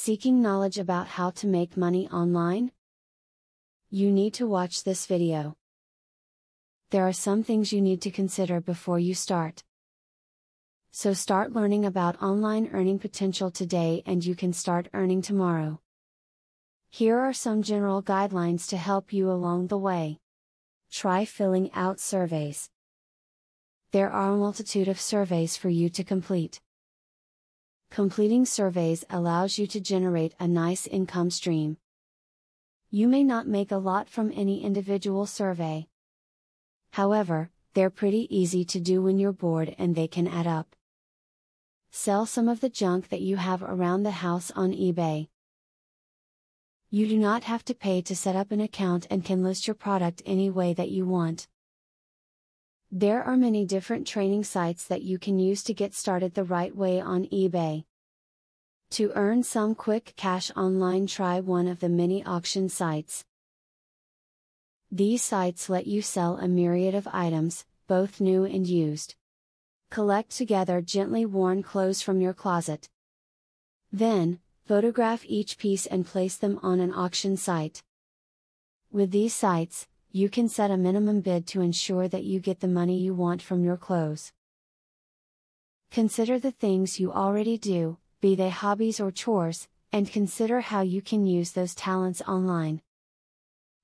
Seeking knowledge about how to make money online? You need to watch this video. There are some things you need to consider before you start. So start learning about online earning potential today and you can start earning tomorrow. Here are some general guidelines to help you along the way. Try filling out surveys. There are a multitude of surveys for you to complete. Completing surveys allows you to generate a nice income stream. You may not make a lot from any individual survey. However, they're pretty easy to do when you're bored and they can add up. Sell some of the junk that you have around the house on eBay. You do not have to pay to set up an account and can list your product any way that you want. There are many different training sites that you can use to get started the right way on eBay. To earn some quick cash online, try one of the many auction sites. These sites let you sell a myriad of items, both new and used. Collect together gently worn clothes from your closet. Then, photograph each piece and place them on an auction site. With these sites, you can set a minimum bid to ensure that you get the money you want from your clothes. Consider the things you already do, be they hobbies or chores, and consider how you can use those talents online.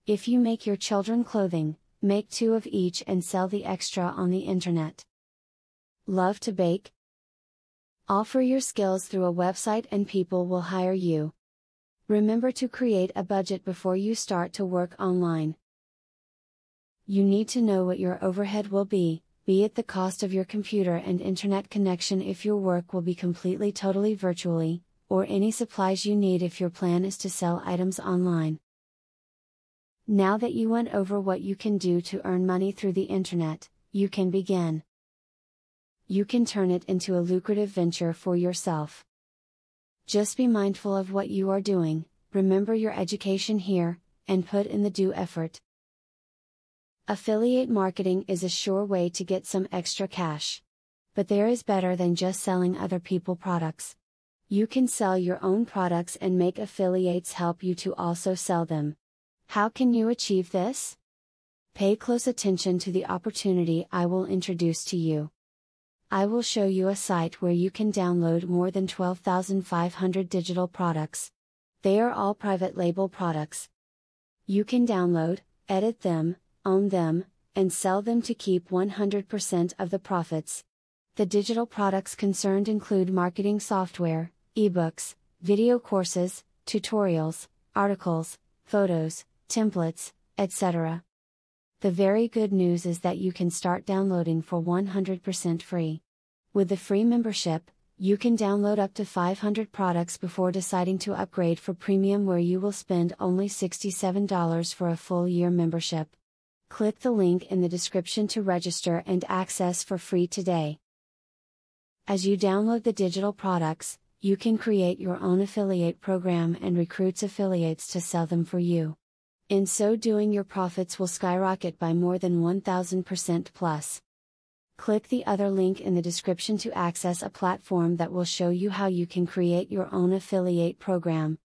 If you make your children clothing, make 2 of each and sell the extra on the internet. Love to bake? Offer your skills through a website and people will hire you. Remember to create a budget before you start to work online. You need to know what your overhead will be it the cost of your computer and internet connection if your work will be completely totally virtually, or any supplies you need if your plan is to sell items online. Now that you went over what you can do to earn money through the internet, you can begin. You can turn it into a lucrative venture for yourself. Just be mindful of what you are doing, remember your education here, and put in the due effort. Affiliate marketing is a sure way to get some extra cash. But there is better than just selling other people's products. You can sell your own products and make affiliates help you to also sell them. How can you achieve this? Pay close attention to the opportunity I will introduce to you. I will show you a site where you can download more than 12,500 digital products. They are all private label products. You can download, edit them, own them, and sell them to keep 100% of the profits. The digital products concerned include marketing software, ebooks, video courses, tutorials, articles, photos, templates, etc. The very good news is that you can start downloading for 100% free. With the free membership, you can download up to 500 products before deciding to upgrade for premium, where you will spend only $67 for a full year membership. Click the link in the description to register and access for free today. As you download the digital products, you can create your own affiliate program and recruit affiliates to sell them for you. In so doing, your profits will skyrocket by more than 1000% plus. Click the other link in the description to access a platform that will show you how you can create your own affiliate program.